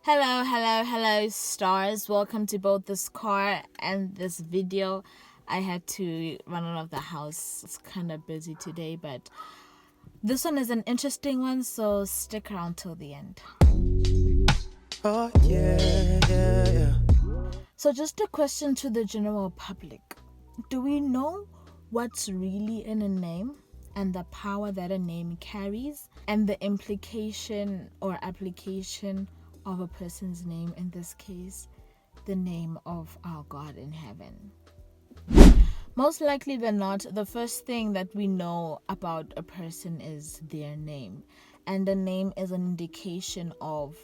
Hello, stars. Welcome to both this car and this video. I had to run out of the house. It's kind of busy today, but this one is an interesting one, so stick around till the end. Oh, yeah. So just a question to the general public. Do we know what's really in a name and the power that a name carries and the implication or application of a person's name, in this case, the name of our God in heaven? Most likely than not, the first thing that we know about a person is their name. And the name is an indication of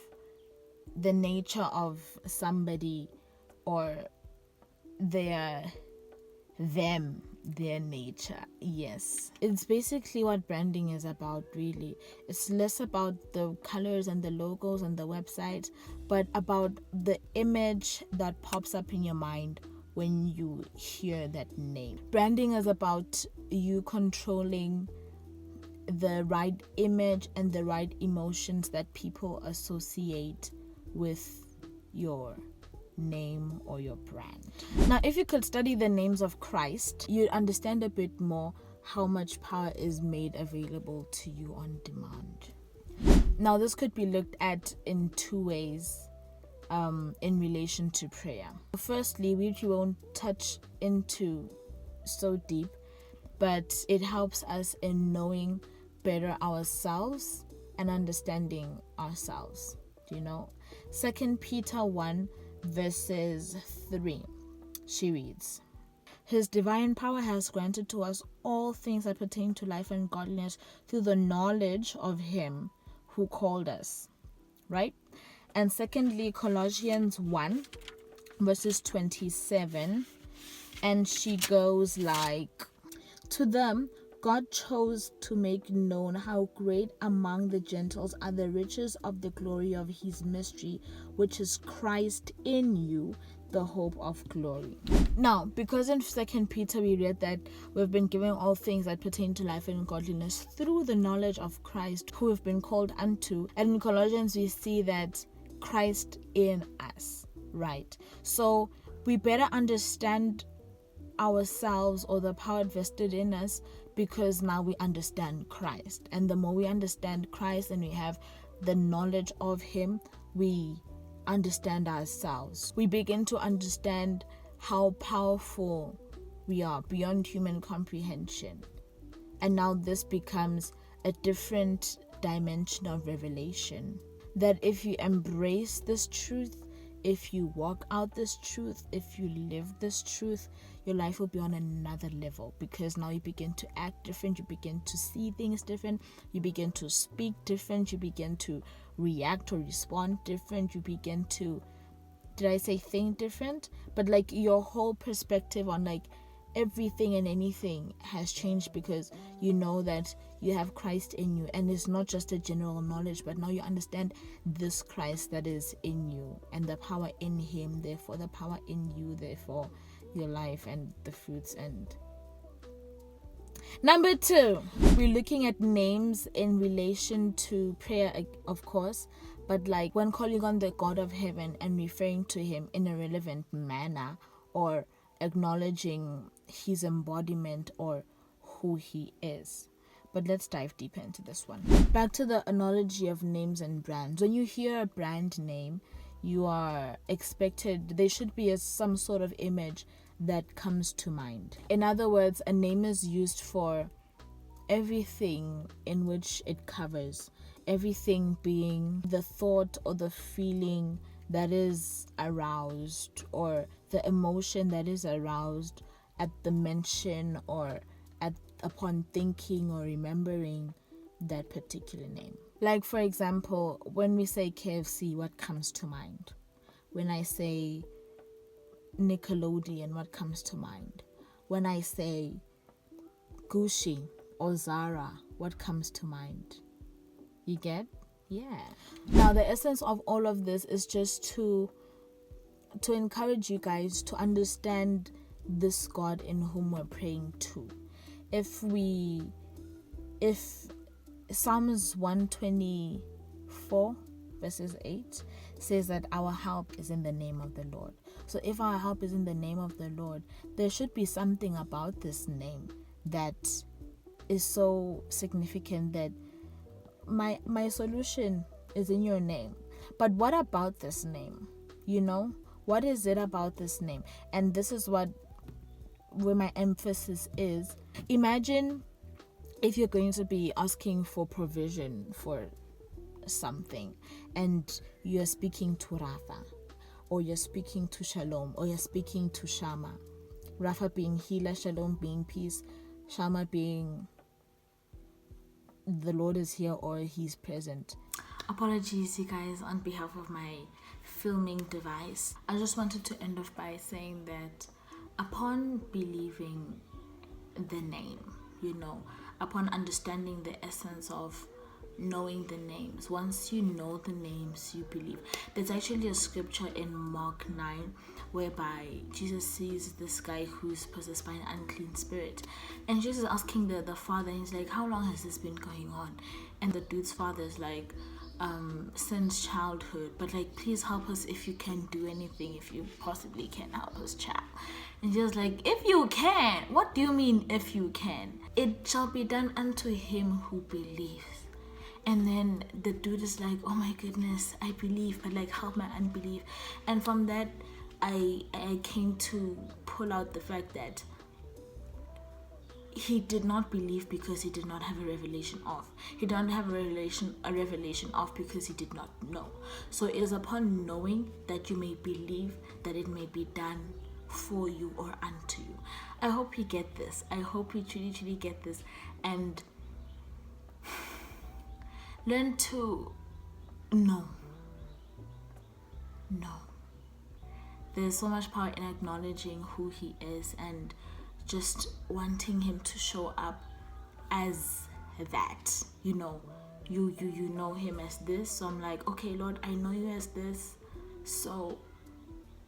the nature of somebody or their nature. Yes, it's basically what branding is about, really. It's less about the colors and the logos and the websites, but about the image that pops up in your mind when you hear that name. Branding is about you controlling the right image and the right emotions that people associate with your name or your brand. Now, if you could study the names of Christ, you'd understand a bit more how much power is made available to you on demand. Now, this could be looked at in two ways in relation to prayer. Firstly, which we won't touch into so deep, but it helps us in knowing better ourselves and understanding ourselves. Do you know? 2 Peter 1 verses 3, she reads, "His divine power has granted to us all things that pertain to life and godliness through the knowledge of him who called us." Right? And secondly, Colossians 1 verses 27, and she goes like, "To them God chose to make known how great among the Gentiles are the riches of the glory of his mystery, which is Christ in you, the hope of glory." Now, because in 2 Peter we read that we've been given all things that pertain to life and godliness through the knowledge of Christ, who we've been called unto, and in Colossians we see that Christ in us, right? So we better understand ourselves or the power vested in us, because now we understand Christ. And the more we understand Christ and we have the knowledge of him, we understand ourselves. We begin to understand how powerful we are beyond human comprehension. And now this becomes a different dimension of revelation, that if you embrace this truth, if you walk out this truth, if you live this truth, your life will be on another level, because now you begin to act different, you begin to see things different, you begin to speak different, you begin to react or respond different, you begin to, did I say think different? But like your whole perspective on like everything and anything has changed, because you know that you have Christ in you, and it's not just a general knowledge, but now you understand this Christ that is in you and the power in him, therefore the power in you, therefore your life and the fruits. And number 2, we're looking at names in relation to prayer, of course, but like when calling on the God of heaven and referring to him in a relevant manner, or acknowledging his embodiment or who he is. But let's dive deeper into this one. Back to the analogy of names and brands. When you hear a brand name, you are expected, there should be some sort of image that comes to mind. In other words, a name is used for everything in which it covers, everything being the thought or the feeling that is aroused, or the emotion that is aroused at the mention or upon thinking or remembering that particular name. Like, for example, when we say KFC, what comes to mind? When I say Nickelodeon, what comes to mind? When I say Gucci or Zara, what comes to mind? You get? Yeah. Now, the essence of all of this is just to encourage you guys to understand this God in whom we're praying to. If Psalms 124 verses 8 says that our help is in the name of the Lord. So if our help is in the name of the Lord, there should be something about this name that is so significant that my solution is in your name. But what about this name? What is it about this name? And this is where my emphasis is. Imagine if you're going to be asking for provision for something, and you're speaking to Rapha, or you're speaking to Shalom, or you're speaking to Shammah. Rapha being healer, Shalom being peace, Shammah being the Lord is here or he's present. Apologies, you guys, on behalf of my filming device. I just wanted to end off by saying that upon believing the name, upon understanding the essence of knowing the names, once you know the names, you believe. There's actually a scripture in Mark 9 whereby Jesus sees this guy who's possessed by an unclean spirit, and Jesus is asking the father, and he's like, how long has this been going on? And the dude's father is like, since childhood, but like, please help us if you can do anything, if you possibly can help us, child. And Jesus like, if you can? What do you mean if you can? It shall be done unto him who believes. And then the dude is like, oh my goodness, I believe, but like, help my unbelief. And from that, I came to pull out the fact that he did not believe because he did not have a revelation of. He didn't have a revelation of because he did not know. So it is upon knowing that you may believe that it may be done for you or unto you. I hope you get this. I hope you truly, truly get this. And learn to know. There's so much power in acknowledging who he is and just wanting him to show up as that. You know him as this. So I'm like, okay, Lord, I know you as this. So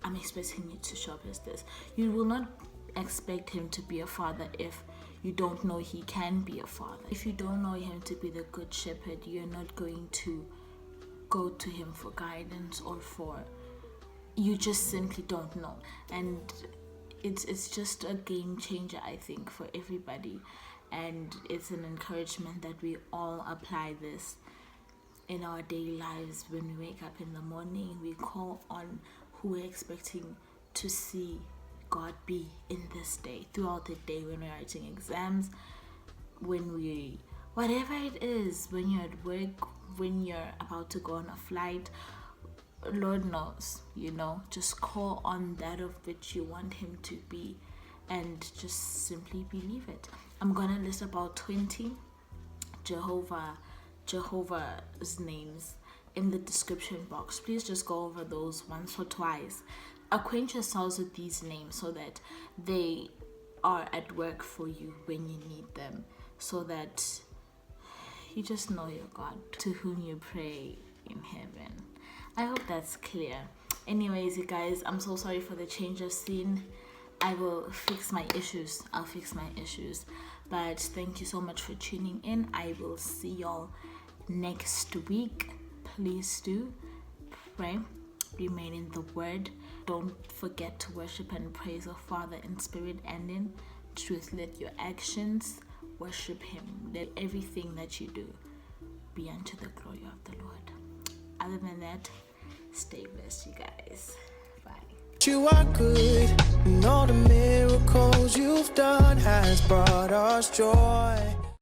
I'm expecting you to show up as this. You will not expect him to be a father if you don't know he can be a father. If you don't know him to be the good shepherd, you're not going to go to him for guidance or you just simply don't know. And it's just a game changer, I think, for everybody. And it's an encouragement that we all apply this in our daily lives. When we wake up in the morning, we call on who we're expecting to see God be in this day, throughout the day, when we're writing exams, whatever it is, when you're at work, when you're about to go on a flight, Lord knows, just call on that of which you want him to be and just simply believe it. I'm gonna list about 20 Jehovah's names in the description box. Please just go over those once or twice. Acquaint yourselves with these names so that they are at work for you when you need them, so that you just know your God to whom you pray in heaven. I hope that's clear. Anyways, you guys, I'm so sorry for the change of scene. I will fix my issues. But thank you so much for tuning in. I will see y'all next week. Please do pray, remain in the word. Don't forget to worship and praise our Father in spirit and in truth. Let your actions worship him. Let everything that you do be unto the glory of the Lord. Other than that, stay blessed, you guys. Bye. You are good, and all the miracles you've done has brought us joy.